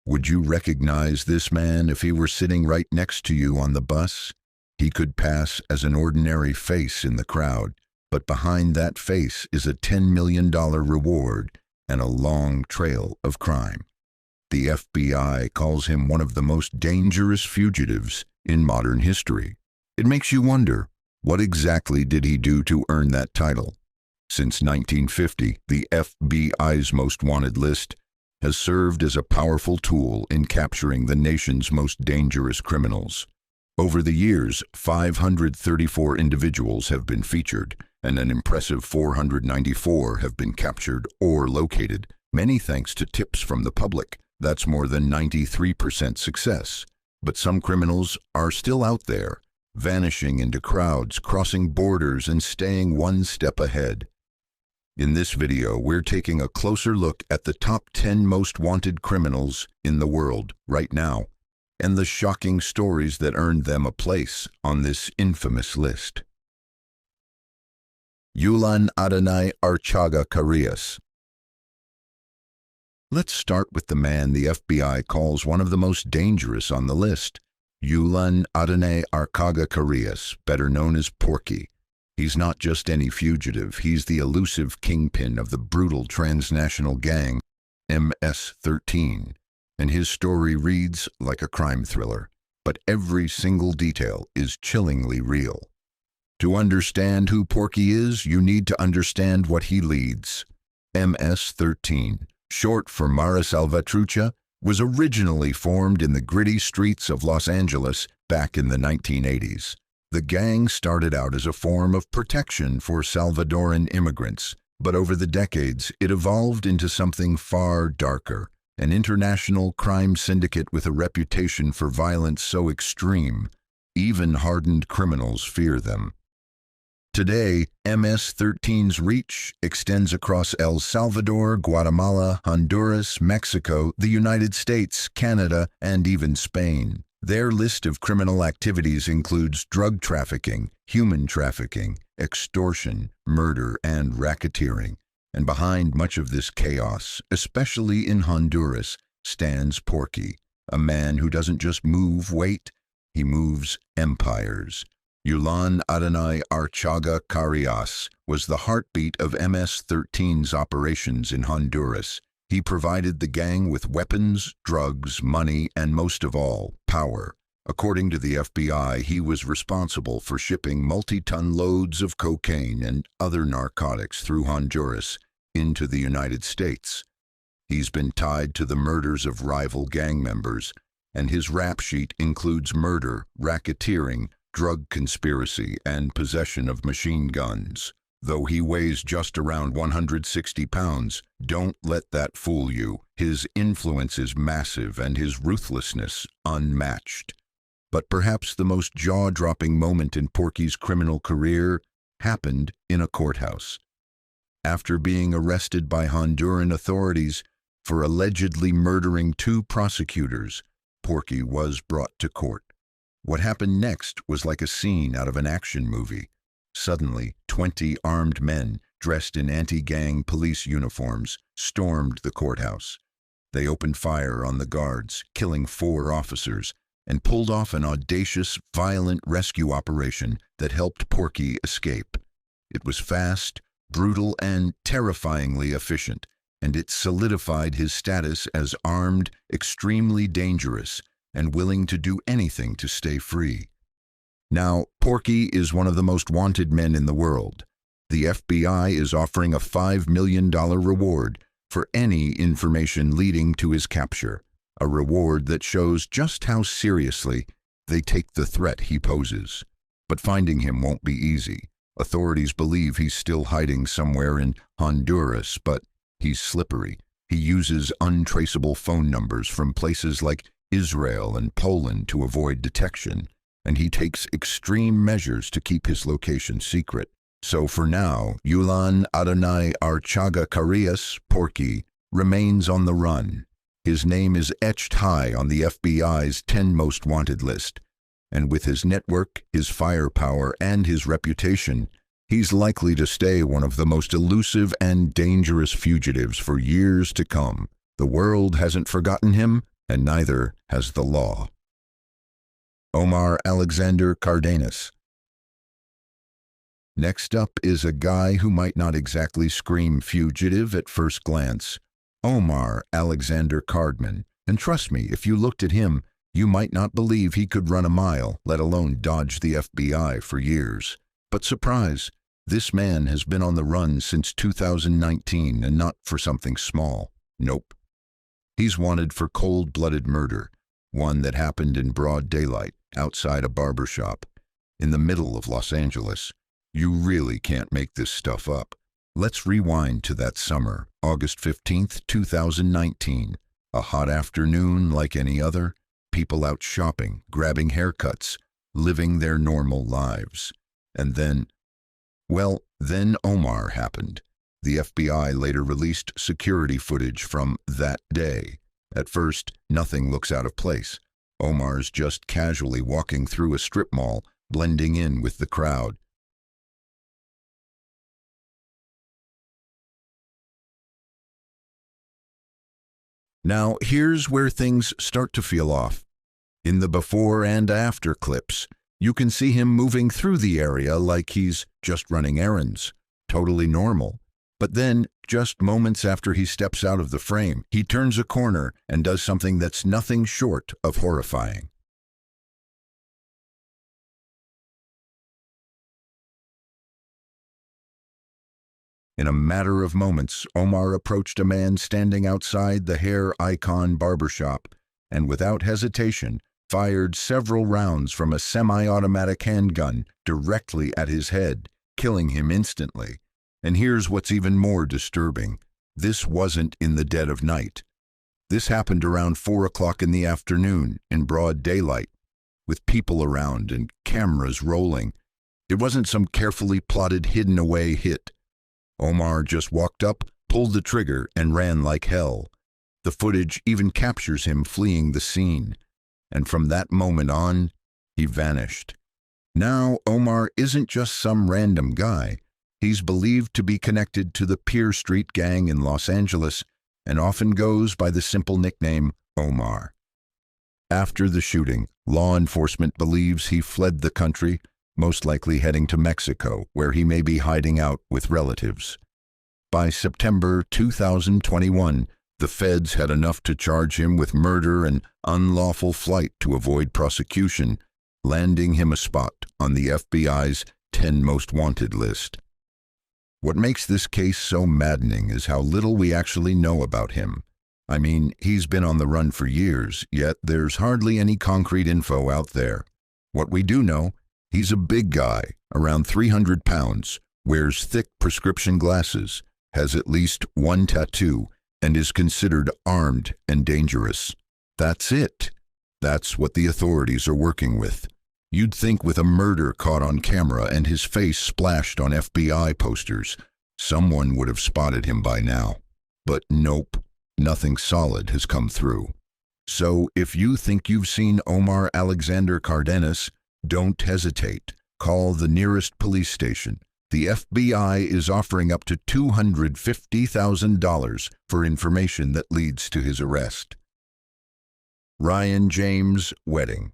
Would you recognize this man if he were sitting right next to you on the bus? He could pass as an ordinary face in the crowd, but behind that face is a $10 million reward and a long trail of crime. The FBI calls him one of the most dangerous fugitives in modern history. It makes you wonder, what exactly did he do to earn that title? Since 1950, the FBI's most wanted list has served as a powerful tool in capturing the nation's most dangerous criminals. Over the years, 534 individuals have been featured, and an impressive 494 have been captured or located, many thanks to tips from the public. That's more than 93% success. But some criminals are still out there, vanishing into crowds, crossing borders, and staying one step ahead. In this video, we're taking a closer look at the top 10 most wanted criminals in the world right now, and the shocking stories that earned them a place on this infamous list. Julian Adonai Archaga Carrillas. Let's start with the man the FBI calls one of the most dangerous on the list, Julian Adonai Archaga Carrillas, better known as Porky. He's not just any fugitive, he's the elusive kingpin of the brutal transnational gang, MS-13, and his story reads like a crime thriller, but every single detail is chillingly real. To understand who Porky is, you need to understand what he leads. MS-13, short for Mara Salvatrucha, was originally formed in the gritty streets of Los Angeles back in the 1980s. The gang started out as a form of protection for Salvadoran immigrants, but over the decades it evolved into something far darker, an international crime syndicate with a reputation for violence so extreme, even hardened criminals fear them. Today, MS-13's reach extends across El Salvador, Guatemala, Honduras, Mexico, the United States, Canada, and even Spain. Their list of criminal activities includes drug trafficking, human trafficking, extortion, murder, and racketeering. And behind much of this chaos, especially in Honduras, stands Porky, a man who doesn't just move weight, he moves empires. Julian Adonai Archaga Carrillas was the heartbeat of MS-13's operations in Honduras. He provided the gang with weapons, drugs, money, and most of all, power. According to the FBI, he was responsible for shipping multi-ton loads of cocaine and other narcotics through Honduras into the United States. He's been tied to the murders of rival gang members, and his rap sheet includes murder, racketeering, drug conspiracy, and possession of machine guns. Though he weighs just around 160 pounds, don't let that fool you. His influence is massive and his ruthlessness unmatched. But perhaps the most jaw-dropping moment in Porky's criminal career happened in a courthouse. After being arrested by Honduran authorities for allegedly murdering 2 prosecutors, Porky was brought to court. What happened next was like a scene out of an action movie. Suddenly, 20 armed men, dressed in anti-gang police uniforms, stormed the courthouse. They opened fire on the guards, killing 4 officers, and pulled off an audacious, violent rescue operation that helped Porky escape. It was fast, brutal, and terrifyingly efficient, and it solidified his status as armed, extremely dangerous, and willing to do anything to stay free. Now, Porky is one of the most wanted men in the world. The FBI is offering a $5 million reward for any information leading to his capture, a reward that shows just how seriously they take the threat he poses. But finding him won't be easy. Authorities believe he's still hiding somewhere in Honduras, but he's slippery. He uses untraceable phone numbers from places like Israel and Poland to avoid detection, and he takes extreme measures to keep his location secret. So for now, Julian Adonai Archaga Carrillas, Porky, remains on the run. His name is etched high on the FBI's 10 most wanted list, and with his network, his firepower, and his reputation, he's likely to stay one of the most elusive and dangerous fugitives for years to come. The world hasn't forgotten him, and neither has the law. Omar Alexander Cardenas. Next up is a guy who might not exactly scream fugitive at first glance, Omar Alexander Cardman. And trust me, if you looked at him, you might not believe he could run a mile, let alone dodge the FBI for years. But surprise, this man has been on the run since 2019, and not for something small. Nope. He's wanted for cold-blooded murder, one that happened in broad daylight, outside a barbershop, in the middle of Los Angeles. You really can't make this stuff up. Let's rewind to that summer, August 15th, 2019. A hot afternoon like any other, people out shopping, grabbing haircuts, living their normal lives. And then Omar happened. The FBI later released security footage from that day. At first, nothing looks out of place. Omar's just casually walking through a strip mall, blending in with the crowd. Now, here's where things start to feel off. In the before and after clips, you can see him moving through the area like he's just running errands, totally normal. But then, just moments after he steps out of the frame, he turns a corner and does something that's nothing short of horrifying. In a matter of moments, Omar approached a man standing outside the Hair Icon barbershop and without hesitation fired several rounds from a semi-automatic handgun directly at his head, killing him instantly. And here's what's even more disturbing. This wasn't in the dead of night. This happened around 4 o'clock in the afternoon, in broad daylight, with people around and cameras rolling. It wasn't some carefully plotted, hidden-away hit. Omar just walked up, pulled the trigger, and ran like hell. The footage even captures him fleeing the scene. And from that moment on, he vanished. Now, Omar isn't just some random guy. He's believed to be connected to the Pier Street gang in Los Angeles and often goes by the simple nickname Omar. After the shooting, law enforcement believes he fled the country, most likely heading to Mexico, where he may be hiding out with relatives. By September 2021, the feds had enough to charge him with murder and unlawful flight to avoid prosecution, landing him a spot on the FBI's 10 Most Wanted list. What makes this case so maddening is how little we actually know about him. I mean, he's been on the run for years, yet there's hardly any concrete info out there. What we do know, he's a big guy, around 300 pounds, wears thick prescription glasses, has at least one tattoo, and is considered armed and dangerous. That's it. That's what the authorities are working with. You'd think with a murder caught on camera and his face splashed on FBI posters, someone would have spotted him by now. But nope, nothing solid has come through. So if you think you've seen Omar Alexander Cardenas, don't hesitate. Call the nearest police station. The FBI is offering up to $250,000 for information that leads to his arrest. Ryan James' wedding.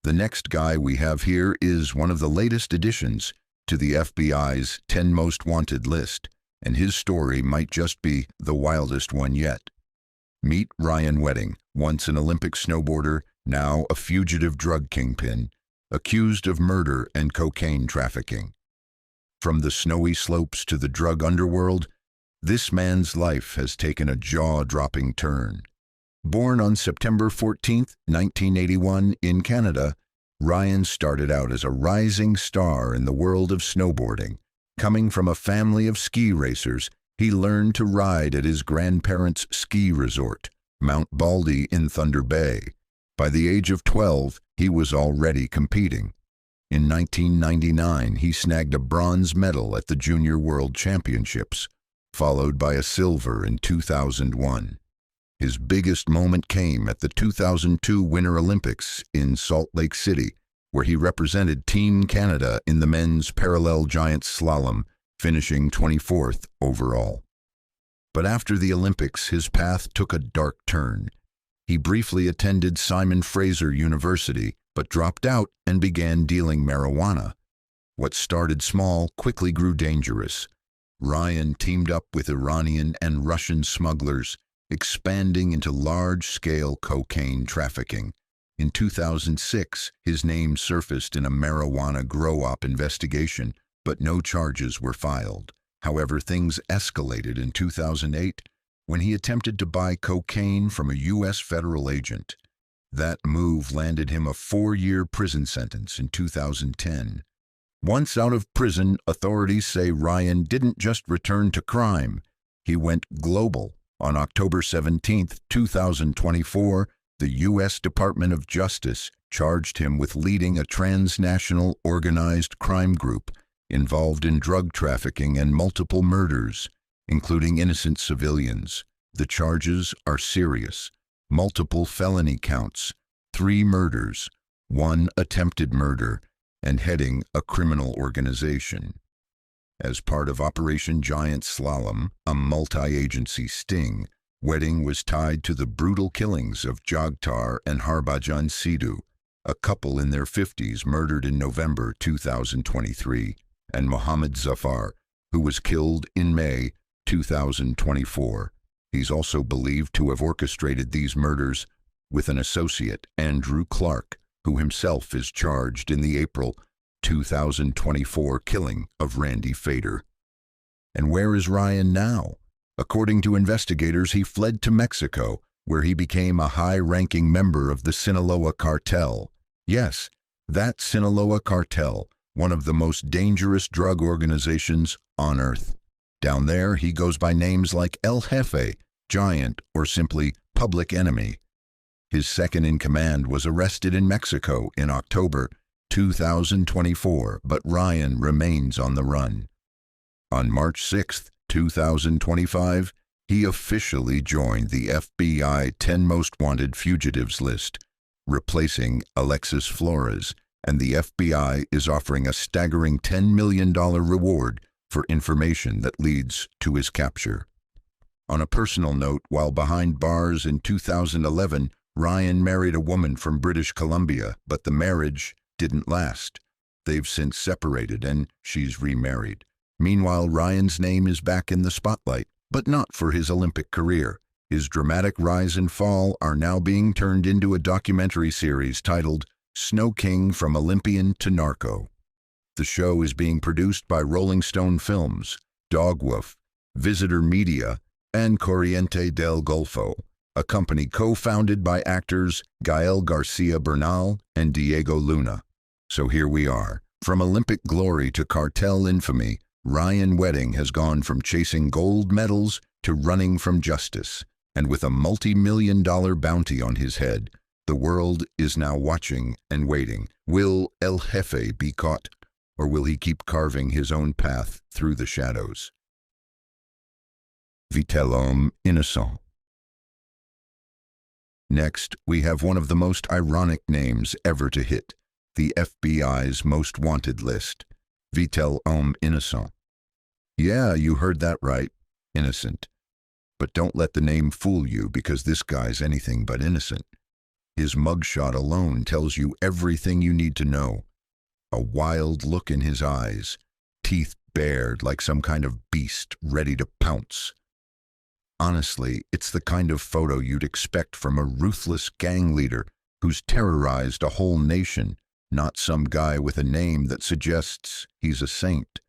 The next guy we have here is one of the latest additions to the FBI's 10 Most Wanted list, and his story might just be the wildest one yet. Meet Ryan Wedding, once an Olympic snowboarder, now a fugitive drug kingpin, accused of murder and cocaine trafficking. From the snowy slopes to the drug underworld, this man's life has taken a jaw-dropping turn. Born on September 14, 1981, in Canada, Ryan started out as a rising star in the world of snowboarding. Coming from a family of ski racers, he learned to ride at his grandparents' ski resort, Mount Baldy in Thunder Bay. By the age of 12, he was already competing. In 1999, he snagged a bronze medal at the Junior World Championships, followed by a silver in 2001. His biggest moment came at the 2002 Winter Olympics in Salt Lake City, where he represented Team Canada in the men's parallel giant slalom, finishing 24th overall. But after the Olympics, his path took a dark turn. He briefly attended Simon Fraser University, but dropped out and began dealing marijuana. What started small quickly grew dangerous. Ryan teamed up with Iranian and Russian smugglers, expanding into large-scale cocaine trafficking. In 2006, his name surfaced in a marijuana grow-op investigation, but no charges were filed. However, things escalated in 2008 when he attempted to buy cocaine from a U.S. federal agent. That move landed him a 4-year prison sentence in 2010. Once out of prison, authorities say Ryan didn't just return to crime. He went global. On October 17, 2024, the U.S. Department of Justice charged him with leading a transnational organized crime group involved in drug trafficking and multiple murders, including innocent civilians. The charges are serious. Multiple felony counts, 3 murders, 1 attempted murder, and heading a criminal organization. As part of Operation Giant Slalom, a multi-agency sting, Wedding was tied to the brutal killings of Jagtar and Harbhajan Sidhu, a couple in their 50s murdered in November 2023, and Mohammed Zafar, who was killed in May 2024. He's also believed to have orchestrated these murders with an associate, Andrew Clark, who himself is charged in the April 2024 killing of Randy Fader. And where is Ryan now? According to investigators, he fled to Mexico, where he became a high-ranking member of the Sinaloa cartel. Yes, that Sinaloa cartel, one of the most dangerous drug organizations on Earth. Down there, he goes by names like El Jefe, Giant, or simply Public Enemy. His second-in-command was arrested in Mexico in October 2024, but Ryan remains on the run. On March 6, 2025, he officially joined the FBI 10 Most Wanted Fugitives list, replacing Alexis Flores, and the FBI is offering a staggering $10 million reward for information that leads to his capture. On a personal note, while behind bars in 2011, Ryan married a woman from British Columbia, but the marriage didn't last. They've since separated and she's remarried. Meanwhile, Ryan's name is back in the spotlight, but not for his Olympic career. His dramatic rise and fall are now being turned into a documentary series titled Snow King from Olympian to Narco. The show is being produced by Rolling Stone Films, Dogwoof, Visitor Media, and Corriente del Golfo, a company co-founded by actors Gael Garcia Bernal and Diego Luna. So here we are. From Olympic glory to cartel infamy, Ryan Wedding has gone from chasing gold medals to running from justice. And with a multi-million-dollar bounty on his head, the world is now watching and waiting. Will El Jefe be caught, or will he keep carving his own path through the shadows? Vitel Innocent. Next, we have one of the most ironic names ever to hit the FBI's most wanted list, Vitel Innocent. Yeah, you heard that right, innocent. But don't let the name fool you, because this guy's anything but innocent. His mugshot alone tells you everything you need to know. A wild look in his eyes, teeth bared like some kind of beast ready to pounce. Honestly, it's the kind of photo you'd expect from a ruthless gang leader who's terrorized a whole nation, not some guy with a name that suggests he's a saint.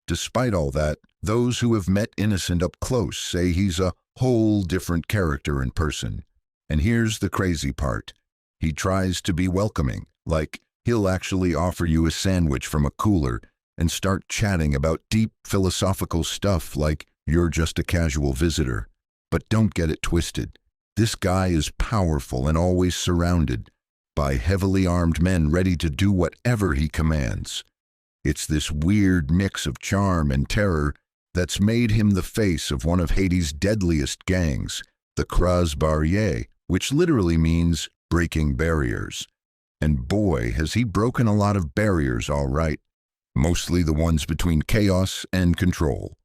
Despite all that, those who have met Innocent up close say he's a whole different character in person. And here's the crazy part. He tries to be welcoming, like he'll actually offer you a sandwich from a cooler and start chatting about deep philosophical stuff like you're just a casual visitor. But don't get it twisted. This guy is powerful and always surrounded by heavily armed men ready to do whatever he commands. It's this weird mix of charm and terror that's made him the face of one of Haiti's deadliest gangs, the Croix Barrière, which literally means breaking barriers. And boy, has he broken a lot of barriers, all right. Mostly the ones between chaos and control.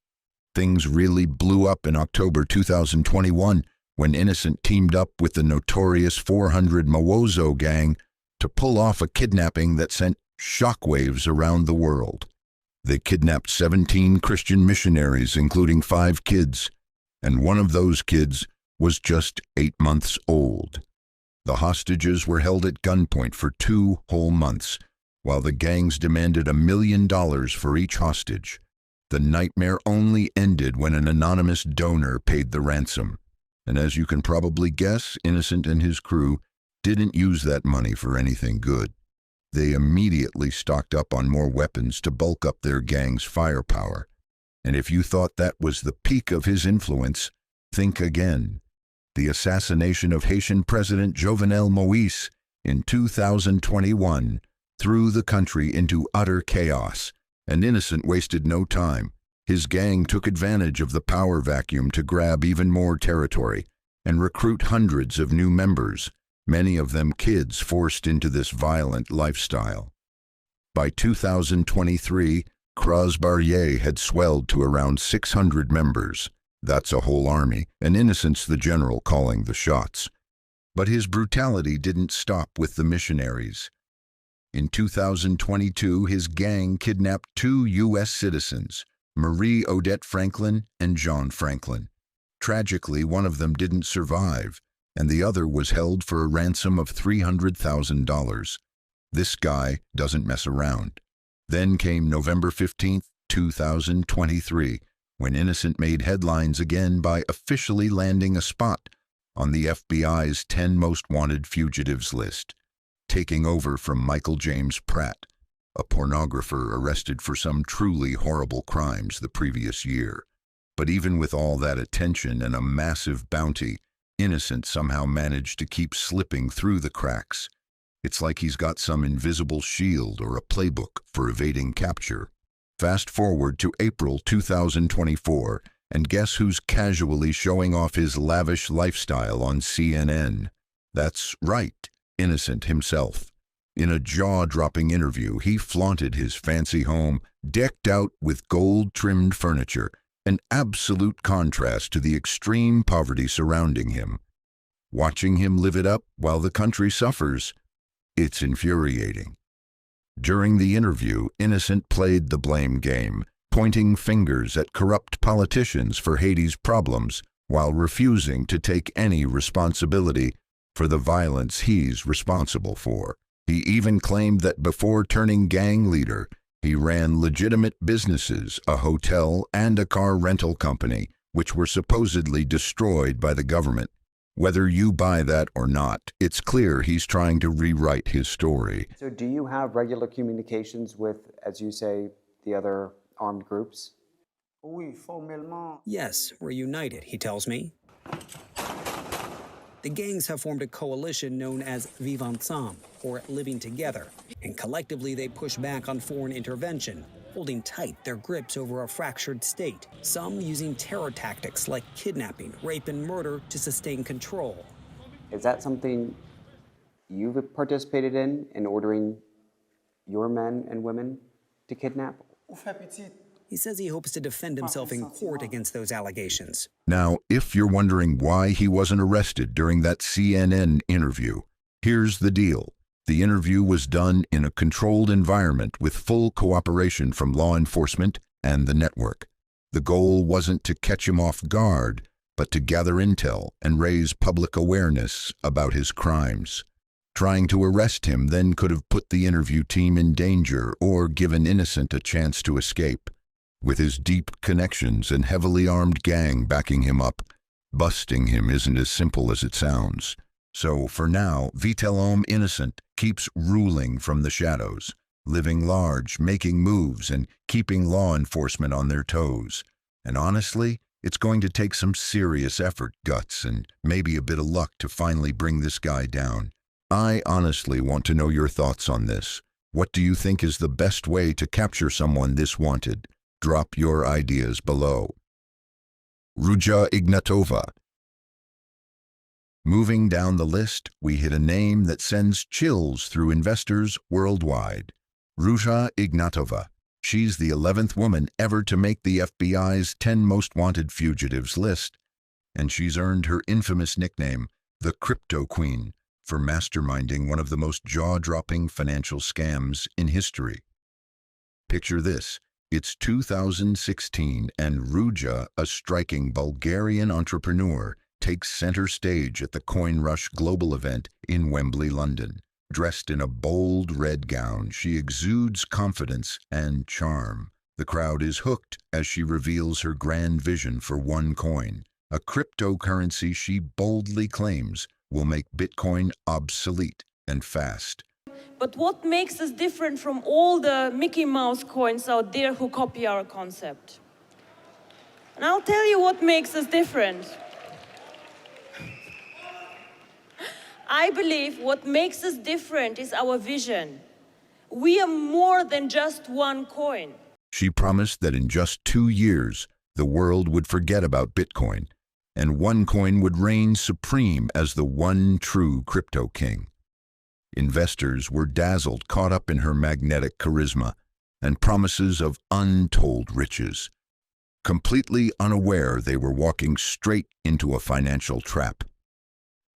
things really blew up in October 2021 when Innocent teamed up with the notorious 400 Mawozo gang to pull off a kidnapping that sent shockwaves around the world. They kidnapped 17 Christian missionaries, including 5 kids, and one of those kids was just 8 months old. The hostages were held at gunpoint for 2 whole months, while the gangs demanded $1 million for each hostage. The nightmare only ended when an anonymous donor paid the ransom. And as you can probably guess, Innocent and his crew didn't use that money for anything good. They immediately stocked up on more weapons to bulk up their gang's firepower. And if you thought that was the peak of his influence, think again. The assassination of Haitian President Jovenel Moïse in 2021 threw the country into utter chaos, and Innocent wasted no time. His gang took advantage of the power vacuum to grab even more territory and recruit hundreds of new members, many of them kids forced into this violent lifestyle. By 2023, Bardas had swelled to around 600 members. That's a whole army, and Innocent's the general calling the shots. But his brutality didn't stop with the missionaries. In 2022, his gang kidnapped 2 U.S. citizens, Marie Odette Franklin and John Franklin. Tragically, one of them didn't survive, and the other was held for a ransom of $300,000. This guy doesn't mess around. Then came November 15, 2023, when Innocent made headlines again by officially landing a spot on the FBI's 10 most wanted fugitives list, taking over from Michael James Pratt, a pornographer arrested for some truly horrible crimes the previous year. But even with all that attention and a massive bounty, Innocent somehow managed to keep slipping through the cracks. It's like he's got some invisible shield or a playbook for evading capture. Fast forward to April 2024, and guess who's casually showing off his lavish lifestyle on CNN? That's right, Innocent himself. In a jaw-dropping interview, he flaunted his fancy home, decked out with gold-trimmed furniture, an absolute contrast to the extreme poverty surrounding him. Watching him live it up while the country suffers, it's infuriating. During the interview, Innocent played the blame game, pointing fingers at corrupt politicians for Haiti's problems while refusing to take any responsibility for the violence he's responsible for. He even claimed that before turning gang leader, he ran legitimate businesses, a hotel and a car rental company, which were supposedly destroyed by the government. Whether you buy that or not, it's clear he's trying to rewrite his story. So do you have regular communications with, as you say, the other armed groups? Yes, we're united, he tells me. The gangs have formed a coalition known as Vivre Ensemble, or Living Together, and collectively they push back on foreign intervention, holding tight their grips over a fractured state, some using terror tactics like kidnapping, rape, and murder to sustain control. Is that something you've participated in ordering your men and women to kidnap? He says he hopes to defend himself in court against those allegations. Now, if you're wondering why he wasn't arrested during that CNN interview, here's the deal. The interview was done in a controlled environment with full cooperation from law enforcement and the network. The goal wasn't to catch him off guard, but to gather intel and raise public awareness about his crimes. Trying to arrest him then could have put the interview team in danger or given Innocent a chance to escape. With his deep connections and heavily armed gang backing him up, busting him isn't as simple as it sounds. So, for now, Vitel Innocent keeps ruling from the shadows, living large, making moves, and keeping law enforcement on their toes. And honestly, it's going to take some serious effort, guts, and maybe a bit of luck to finally bring this guy down. I honestly want to know your thoughts on this. What do you think is the best way to capture someone this wanted? Drop your ideas below. Ruja Ignatova. Moving down the list, we hit a name that sends chills through investors worldwide. Ruja Ignatova. She's the 11th woman ever to make the FBI's 10 most wanted fugitives list, and she's earned her infamous nickname, the Crypto Queen, for masterminding one of the most jaw-dropping financial scams in history. Picture this. It's 2016, and Ruja, a striking Bulgarian entrepreneur, takes center stage at the Coin Rush Global event in Wembley, London. Dressed in a bold red gown, she exudes confidence and charm. The crowd is hooked as she reveals her grand vision for OneCoin, a cryptocurrency she boldly claims will make Bitcoin obsolete and fast. But what makes us different from all the Mickey Mouse coins out there who copy our concept? And I'll tell you what makes us different. I believe what makes us different is our vision. We are more than just one coin. She promised that in just 2 years, the world would forget about Bitcoin, and OneCoin would reign supreme as the one true crypto king. Investors were dazzled, caught up in her magnetic charisma and promises of untold riches. Completely unaware they were walking straight into a financial trap.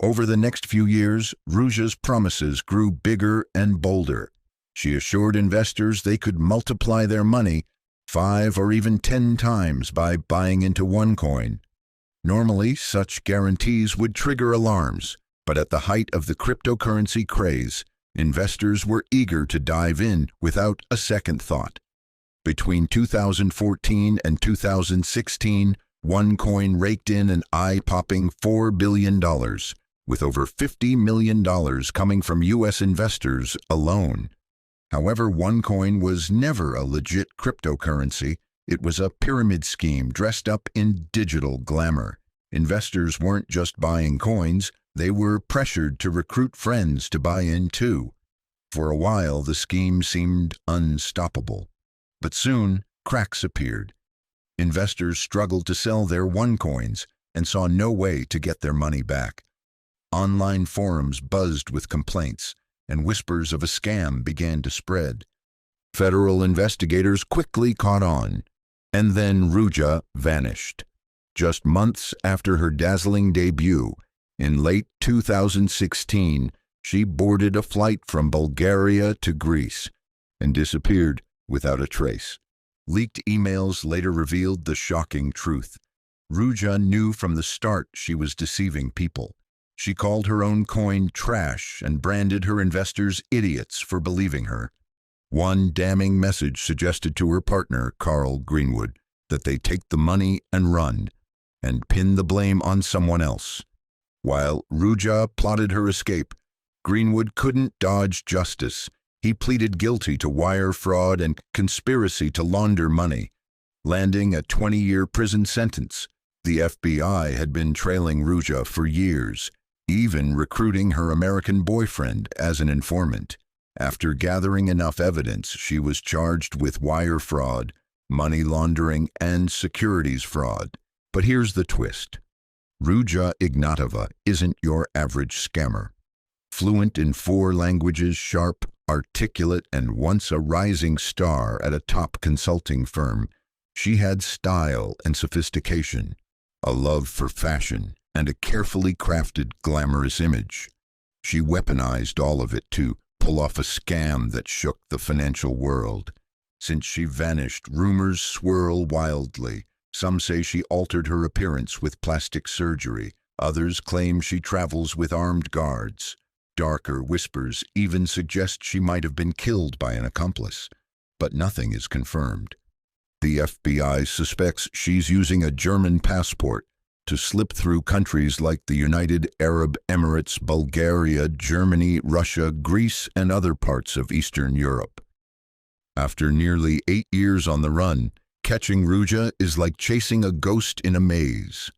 Over the next few years, Ruja's promises grew bigger and bolder. She assured investors they could multiply their money 5 or even 10 times by buying into OneCoin. Normally, such guarantees would trigger alarms, but at the height of the cryptocurrency craze, investors were eager to dive in without a second thought. Between 2014 and 2016, OneCoin raked in an eye-popping $4 billion, with over $50 million coming from U.S. investors alone. However, OneCoin was never a legit cryptocurrency. It was a pyramid scheme dressed up in digital glamour. Investors weren't just buying coins, they were pressured to recruit friends to buy in too. For a while, the scheme seemed unstoppable. But soon, cracks appeared. Investors struggled to sell their OneCoins and saw no way to get their money back. Online forums buzzed with complaints, and whispers of a scam began to spread. Federal investigators quickly caught on, and then Ruja vanished. Just months after her dazzling debut, in late 2016, she boarded a flight from Bulgaria to Greece and disappeared without a trace. Leaked emails later revealed the shocking truth. Ruja knew from the start she was deceiving people. She called her own coin trash and branded her investors idiots for believing her. One damning message suggested to her partner, Carl Greenwood, that they take the money and run, and pin the blame on someone else. While Ruja plotted her escape, Greenwood couldn't dodge justice. He pleaded guilty to wire fraud and conspiracy to launder money, landing a 20-year prison sentence. The FBI had been trailing Ruja for years, even recruiting her American boyfriend as an informant. After gathering enough evidence, she was charged with wire fraud, money laundering, and securities fraud. But here's the twist. Ruja Ignatova isn't your average scammer. Fluent in 4 languages, sharp, articulate, and once a rising star at a top consulting firm, she had style and sophistication, a love for fashion, and a carefully crafted, glamorous image. She weaponized all of it to pull off a scam that shook the financial world. Since she vanished, rumors swirl wildly. Some say she altered her appearance with plastic surgery. Others claim she travels with armed guards. Darker whispers even suggest she might have been killed by an accomplice. But nothing is confirmed. The FBI suspects she's using a German passport to slip through countries like the United Arab Emirates, Bulgaria, Germany, Russia, Greece, and other parts of Eastern Europe. After nearly 8 years on the run, catching Ruja is like chasing a ghost in a maze.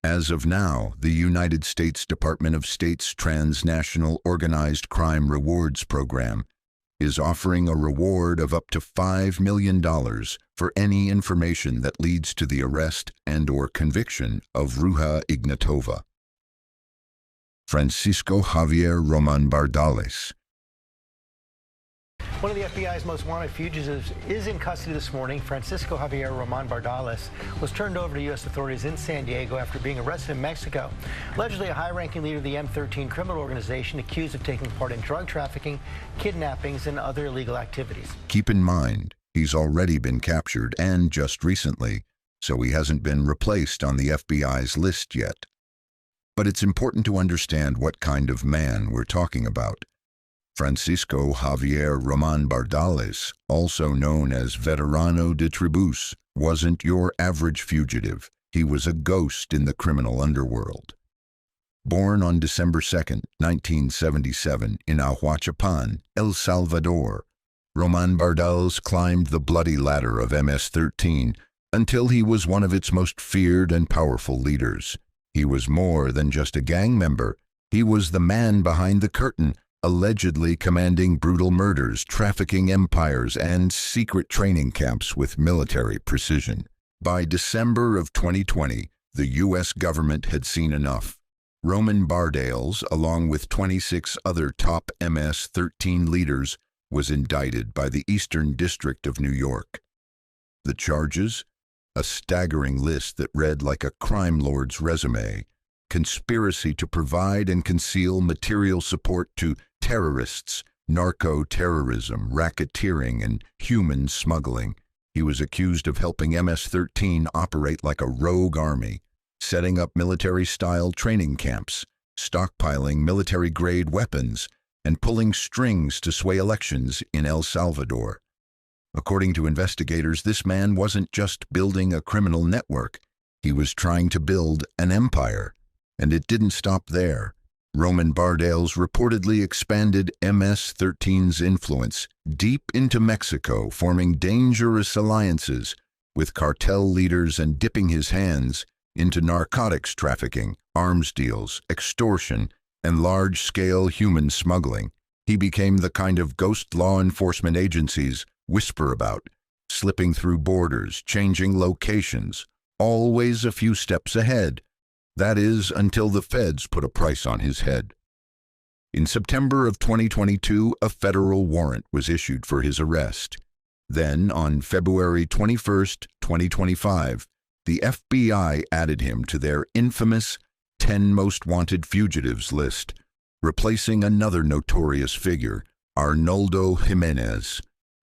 As of now, the United States Department of State's Transnational Organized Crime Rewards Program is offering a reward of up to $5 million for any information that leads to the arrest and/or conviction of Ruja Ignatova. Francisco Javier Roman Bardas. One of the FBI's most wanted fugitives is in custody this morning. Francisco Javier Bardas was turned over to U.S. authorities in San Diego after being arrested in Mexico. Allegedly a high-ranking leader of the M13 criminal organization accused of taking part in drug trafficking, kidnappings, and other illegal activities. Keep in mind, he's already been captured, and just recently, so he hasn't been replaced on the FBI's list yet. But it's important to understand what kind of man we're talking about. Francisco Javier Bardas, also known as Veterano de Tribus, wasn't your average fugitive. He was a ghost in the criminal underworld. Born on December 2, 1977, in Ahuachapan, El Salvador, Bardas climbed the bloody ladder of MS-13 until he was one of its most feared and powerful leaders. He was more than just a gang member. He was the man behind the curtain, allegedly commanding brutal murders, trafficking empires, and secret training camps with military precision. By December of 2020, the U.S. government had seen enough. Bardas, along with 26 other top MS-13 leaders, was indicted by the Eastern District of New York. The charges? A staggering list that read like a crime lord's resume. Conspiracy to provide and conceal material support to terrorists, narco-terrorism, racketeering, and human smuggling. He was accused of helping MS-13 operate like a rogue army, setting up military-style training camps, stockpiling military-grade weapons, and pulling strings to sway elections in El Salvador. According to investigators, this man wasn't just building a criminal network. He was trying to build an empire. And it didn't stop there. Bardas reportedly expanded MS-13's influence deep into Mexico, forming dangerous alliances with cartel leaders and dipping his hands into narcotics trafficking, arms deals, extortion, and large-scale human smuggling. He became the kind of ghost law enforcement agencies whisper about, slipping through borders, changing locations, always a few steps ahead. That is, until the feds put a price on his head. In September of 2022, a federal warrant was issued for his arrest. Then, on February 21, 2025, the FBI added him to their infamous 10 Most Wanted Fugitives list, replacing another notorious figure, Arnoldo Jimenez.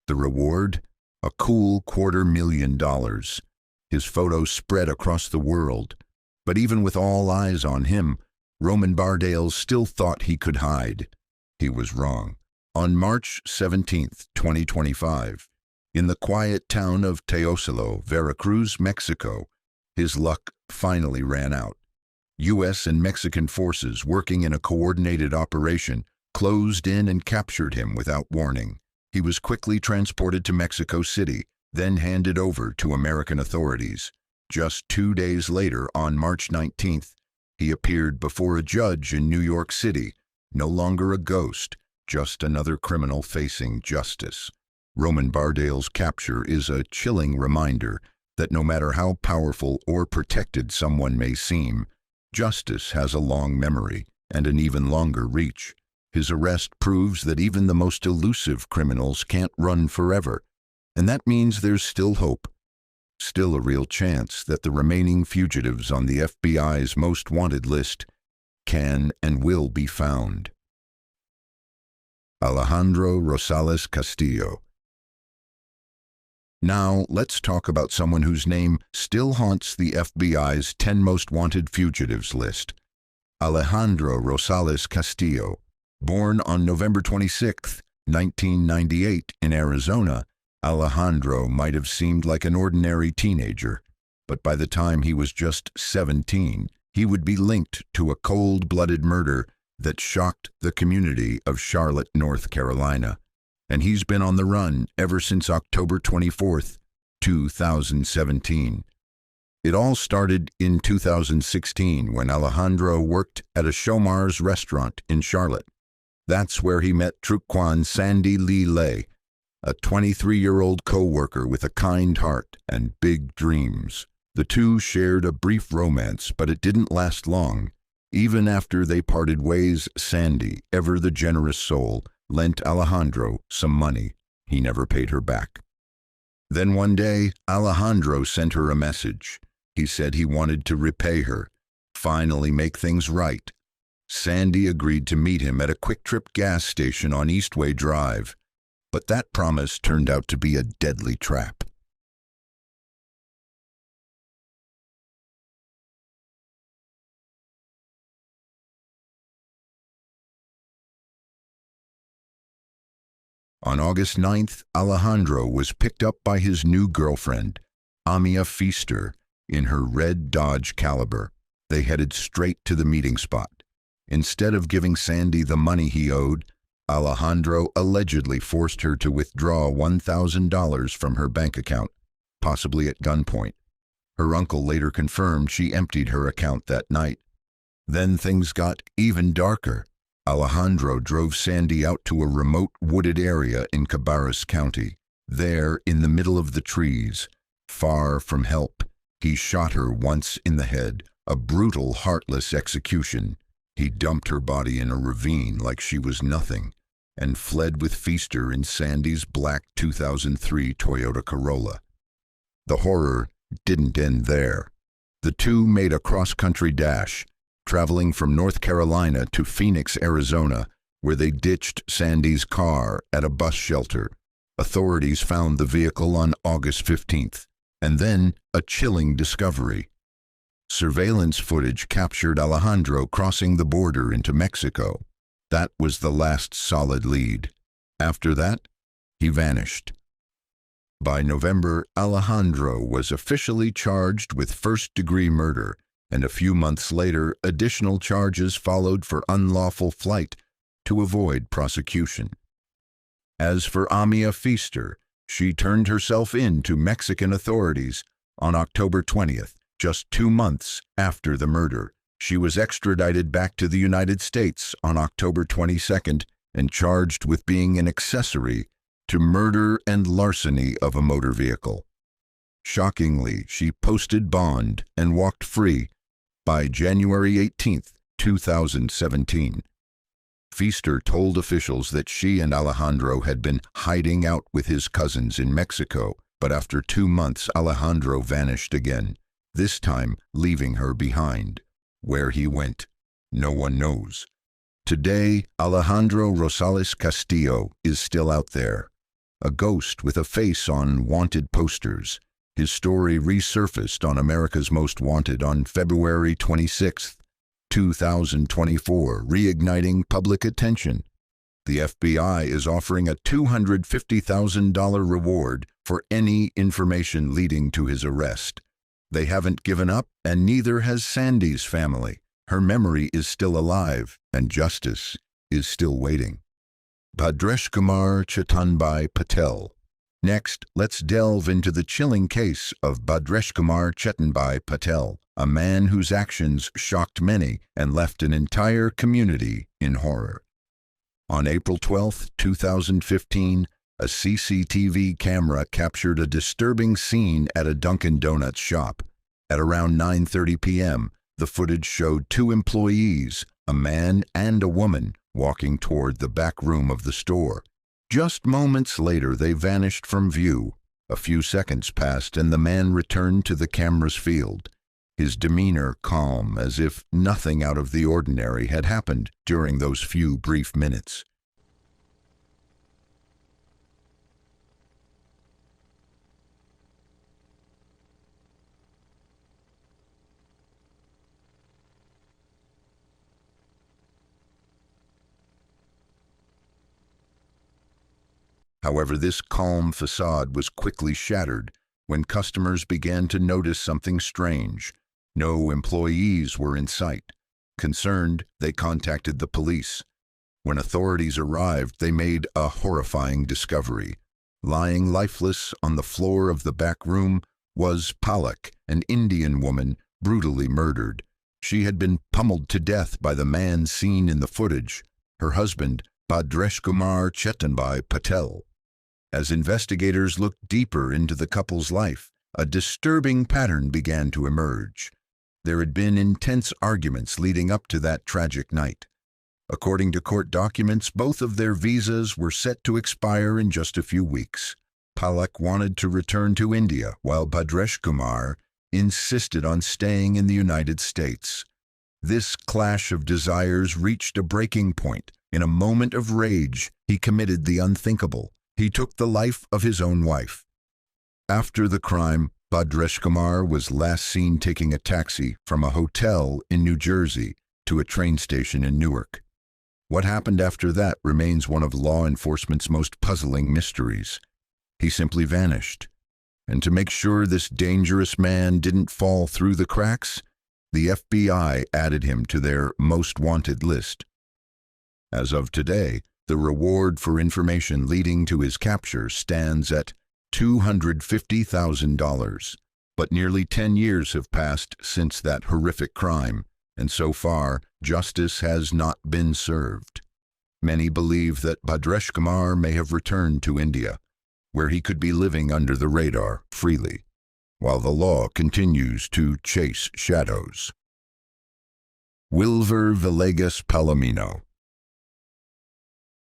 The reward? A cool $250,000. His photos spread across the world. But even with all eyes on him, Bardas still thought he could hide. He was wrong. On March 17, 2025, in the quiet town of Teocelo, Veracruz, Mexico, his luck finally ran out. U.S. and Mexican forces working in a coordinated operation closed in and captured him without warning. He was quickly transported to Mexico City, then handed over to American authorities. Just 2 days later, on March 19th, he appeared before a judge in New York City, no longer a ghost, just another criminal facing justice. Bardas' capture is a chilling reminder that no matter how powerful or protected someone may seem, justice has a long memory and an even longer reach. His arrest proves that even the most elusive criminals can't run forever, and that means there's still hope. Still a real chance that the remaining fugitives on the FBI's most wanted list can and will be found. Alejandro Rosales Castillo. Now, let's talk about someone whose name still haunts the FBI's 10 Most Wanted Fugitives list. Alejandro Rosales Castillo. Born on November 26, 1998, in Arizona, Alejandro might have seemed like an ordinary teenager, but by the time he was just 17, he would be linked to a cold-blooded murder that shocked the community of Charlotte, North Carolina. And he's been on the run ever since October 24, 2017. It all started in 2016 when Alejandro worked at a Shomar's restaurant in Charlotte. That's where he met Truquan Sandy Lee Lay, a 23-year-old co-worker with a kind heart and big dreams. The two shared a brief romance, but it didn't last long. Even after they parted ways, Sandy, ever the generous soul, lent Alejandro some money. He never paid her back. Then one day, Alejandro sent her a message. He said he wanted to repay her, finally make things right. Sandy agreed to meet him at a quick-trip gas station on Eastway Drive, but that promise turned out to be a deadly trap. On August 9th, Alejandro was picked up by his new girlfriend, Amia Feaster, in her red Dodge Caliber. They headed straight to the meeting spot. Instead of giving Sandy the money he owed, Alejandro allegedly forced her to withdraw $1,000 from her bank account, possibly at gunpoint. Her uncle later confirmed she emptied her account that night. Then things got even darker. Alejandro drove Sandy out to a remote wooded area in Cabarrus County. There, in the middle of the trees, far from help, he shot her once in the head, a brutal, heartless execution. He dumped her body in a ravine like she was nothing, and fled with Feaster in Sandy's black 2003 Toyota Corolla. The horror didn't end there. The two made a cross-country dash, traveling from North Carolina to Phoenix, Arizona, where they ditched Sandy's car at a bus shelter. Authorities found the vehicle on August 15th, and then a chilling discovery. Surveillance footage captured Alejandro crossing the border into Mexico. That was the last solid lead. After that, he vanished. By November, Alejandro was officially charged with first-degree murder, and a few months later, additional charges followed for unlawful flight to avoid prosecution. As for Amia Feaster, she turned herself in to Mexican authorities on October 20th, just 2 months after the murder. She was extradited back to the United States on October 22nd and charged with being an accessory to murder and larceny of a motor vehicle. Shockingly, she posted bond and walked free by January 18, 2017. Feaster told officials that she and Alejandro had been hiding out with his cousins in Mexico, but after 2 months Alejandro vanished again, this time leaving her behind. Where he went, no one knows. Today, Alejandro Rosales Castillo is still out there, a ghost with a face on wanted posters. His story resurfaced on America's Most Wanted on February 26, 2024, reigniting public attention. The FBI is offering a $250,000 reward for any information leading to his arrest. They haven't given up, and neither has Sandy's family. Her memory is still alive, and justice is still waiting. Bhadresh Kumar Chetanbhai Patel. Next, let's delve into the chilling case of Bhadresh Kumar Chetanbhai Patel, a man whose actions shocked many and left an entire community in horror. On April 12, 2015, a CCTV camera captured a disturbing scene at a Dunkin' Donuts shop. At around 9:30 p.m., the footage showed 2 employees, a man and a woman, walking toward the back room of the store. Just moments later, they vanished from view. A few seconds passed, and the man returned to the camera's field, his demeanor calm, as if nothing out of the ordinary had happened during those few brief minutes. However, this calm facade was quickly shattered when customers began to notice something strange. No employees were in sight. Concerned, they contacted the police. When authorities arrived, they made a horrifying discovery. Lying lifeless on the floor of the back room was Palak, an Indian woman brutally murdered. She had been pummeled to death by the man seen in the footage, her husband, Bhadresh Kumar Chetanbhai Patel. As investigators looked deeper into the couple's life, a disturbing pattern began to emerge. There had been intense arguments leading up to that tragic night. According to court documents, both of their visas were set to expire in just a few weeks. Palak wanted to return to India, while Bhadresh Kumar insisted on staying in the United States. This clash of desires reached a breaking point. In a moment of rage, he committed the unthinkable. He took the life of his own wife. After the crime, Bhadresh Kumar was last seen taking a taxi from a hotel in New Jersey to a train station in Newark. What happened after that remains one of law enforcement's most puzzling mysteries. He simply vanished. And to make sure this dangerous man didn't fall through the cracks, the FBI added him to their most wanted list. As of today, the reward for information leading to his capture stands at $250,000. But nearly 10 years have passed since that horrific crime, and so far, justice has not been served. Many believe that Bhadresh Kumar may have returned to India, where he could be living under the radar freely, while the law continues to chase shadows. Wilfred Villegas Palamino.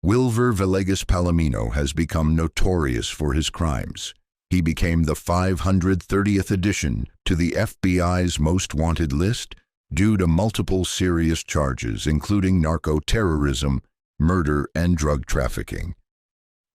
Wilfred Villegas Palamino has become notorious for his crimes. He became the 530th addition to the FBI's most wanted list due to multiple serious charges, including narco-terrorism, murder, and drug trafficking.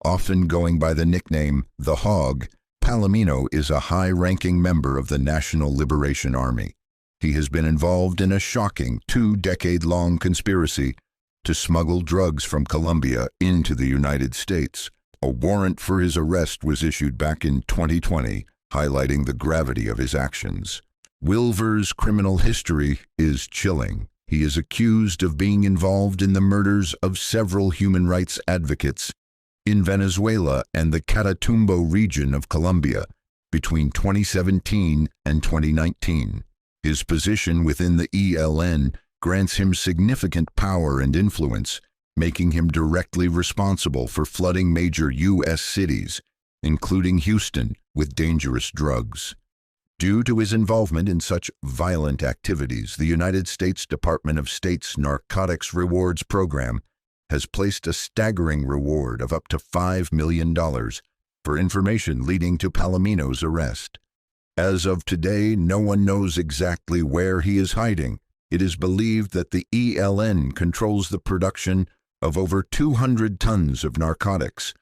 Often going by the nickname The Hog, Palamino is a high-ranking member of the National Liberation Army. He has been involved in a shocking 2-decade-long conspiracy to smuggle drugs from Colombia into the United States. A warrant for his arrest was issued back in 2020, highlighting the gravity of his actions. Wilfred's criminal history is chilling. He is accused of being involved in the murders of several human rights advocates in Venezuela and the Catatumbo region of Colombia between 2017 and 2019. His position within the ELN grants him significant power and influence, making him directly responsible for flooding major U.S. cities, including Houston, with dangerous drugs. Due to his involvement in such violent activities, the United States Department of State's Narcotics Rewards Program has placed a staggering reward of up to $5 million for information leading to Palamino's arrest. As of today, no one knows exactly where he is hiding. It is believed that the ELN controls the production of over 200 tons of narcotics,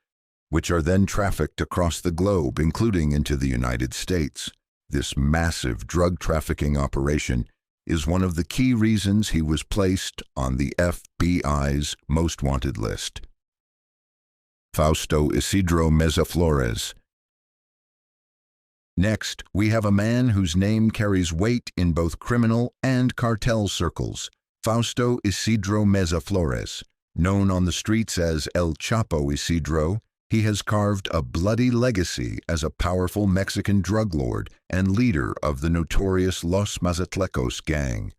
which are then trafficked across the globe, including into the United States. This massive drug trafficking operation is one of the key reasons he was placed on the FBI's most wanted list. Fausto Isidro Meza Flores. Next, we have a man whose name carries weight in both criminal and cartel circles, Fausto Isidro Meza Flores. Known on the streets as El Chapo Isidro, he has carved a bloody legacy as a powerful Mexican drug lord and leader of the notorious Los Mazatlecos gang.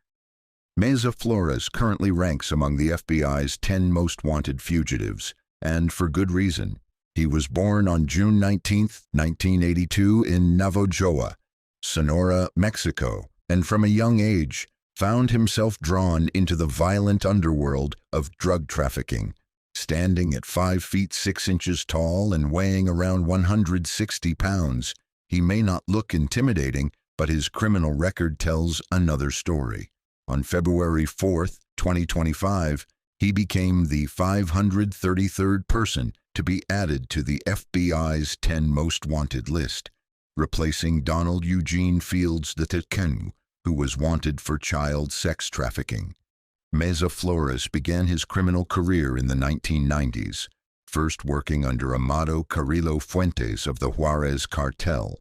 Meza Flores currently ranks among the FBI's 10 most wanted fugitives, and for good reason. He was born on June 19, 1982 in Navojoa, Sonora, Mexico, and from a young age found himself drawn into the violent underworld of drug trafficking. Standing at 5 feet 6 inches tall and weighing around 160 pounds, he may not look intimidating, but his criminal record tells another story. On February 4, 2025, he became the 533rd person to be added to the FBI's 10 most wanted list, replacing Donald Eugene Fields Detekenu, who was wanted for child sex trafficking. Meza Flores began his criminal career in the 1990s, first working under Amado Carrillo Fuentes of the Juarez cartel.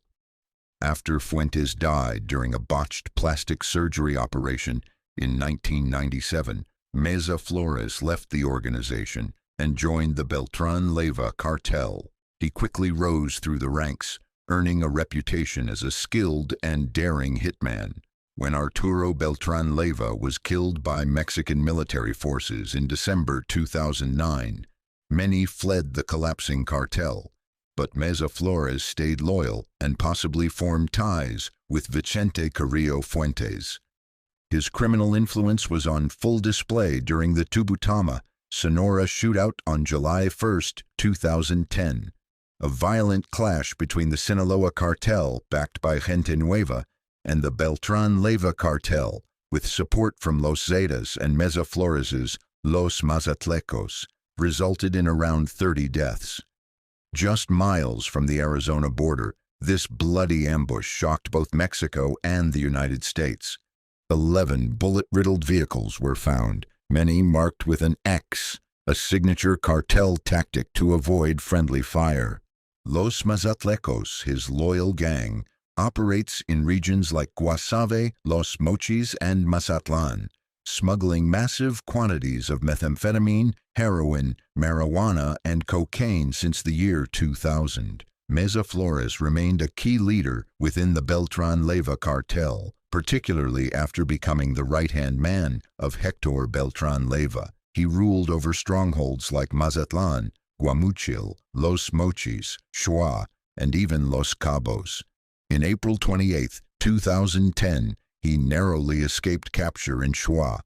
After Fuentes died during a botched plastic surgery operation in 1997, Meza Flores left the organization and joined the Beltran Leyva cartel. He quickly rose through the ranks, earning a reputation as a skilled and daring hitman. When Arturo Beltran Leyva was killed by Mexican military forces in December 2009, many fled the collapsing cartel, but Meza Flores stayed loyal and possibly formed ties with Vicente Carrillo Fuentes. His criminal influence was on full display during the Tubutama, Sonora shootout on July 1, 2010. A violent clash between the Sinaloa cartel, backed by Gente Nueva, and the Beltran Leyva cartel, with support from Los Zetas and Meza Flores's Los Mazatlecos, resulted in around 30 deaths. Just miles from the Arizona border, this bloody ambush shocked both Mexico and the United States. 11 bullet-riddled vehicles were found, many marked with an X, a signature cartel tactic to avoid friendly fire. Los Mazatlecos, his loyal gang, operates in regions like Guasave, Los Mochis, and Mazatlan, smuggling massive quantities of methamphetamine, heroin, marijuana, and cocaine since the year 2000. Meza Flores remained a key leader within the Beltran Leyva cartel, particularly after becoming the right-hand man of Hector Beltran Leyva. He ruled over strongholds like Mazatlan, Guamuchil, Los Mochis, Xoa, and even Los Cabos. In April 28, 2010, he narrowly escaped capture in Xoa,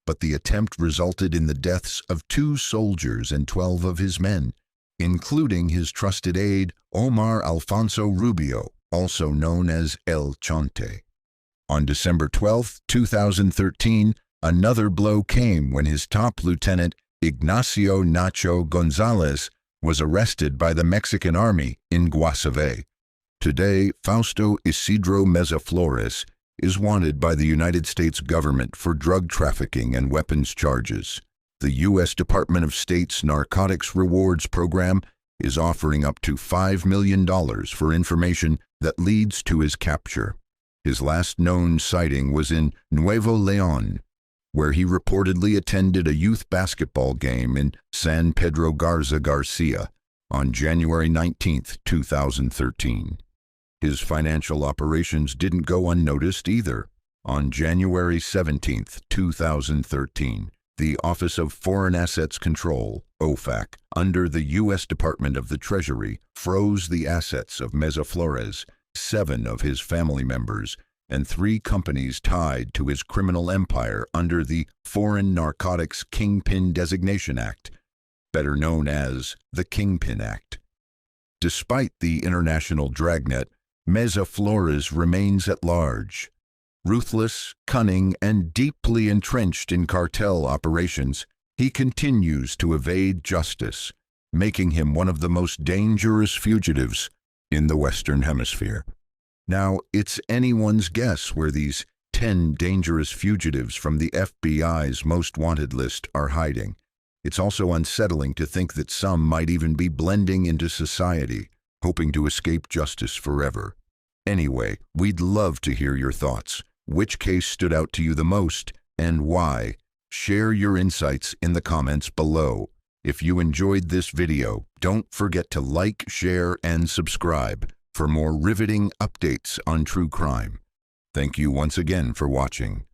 but the attempt resulted in the deaths of 2 soldiers and 12 of his men, including his trusted aide Omar Alfonso Rubio, also known as El Chonte. On December 12, 2013, another blow came when his top lieutenant, Ignacio Nacho Gonzalez, was arrested by the Mexican army in Guasave. Today, Fausto Isidro Meza Flores is wanted by the United States government for drug trafficking and weapons charges. The U.S. Department of State's Narcotics Rewards Program is offering up to $5 million for information that leads to his capture. His last known sighting was in Nuevo León, where he reportedly attended a youth basketball game in San Pedro Garza Garcia on January 19, 2013. His financial operations didn't go unnoticed either. On January 17, 2013, the Office of Foreign Assets Control, OFAC, under the U.S. Department of the Treasury, froze the assets of Meza Flores, 7 of his family members, and 3 companies tied to his criminal empire under the Foreign Narcotics Kingpin Designation Act, better known as the Kingpin Act. Despite the international dragnet, Meza Flores remains at large. Ruthless, cunning, and deeply entrenched in cartel operations, he continues to evade justice, making him one of the most dangerous fugitives in the Western Hemisphere. Now, it's anyone's guess where these 10 dangerous fugitives from the FBI's most wanted list are hiding. It's also unsettling to think that some might even be blending into society, hoping to escape justice forever. Anyway, we'd love to hear your thoughts. Which case stood out to you the most, and why? Share your insights in the comments below. If you enjoyed this video, don't forget to like, share, and subscribe for more riveting updates on true crime. Thank you once again for watching.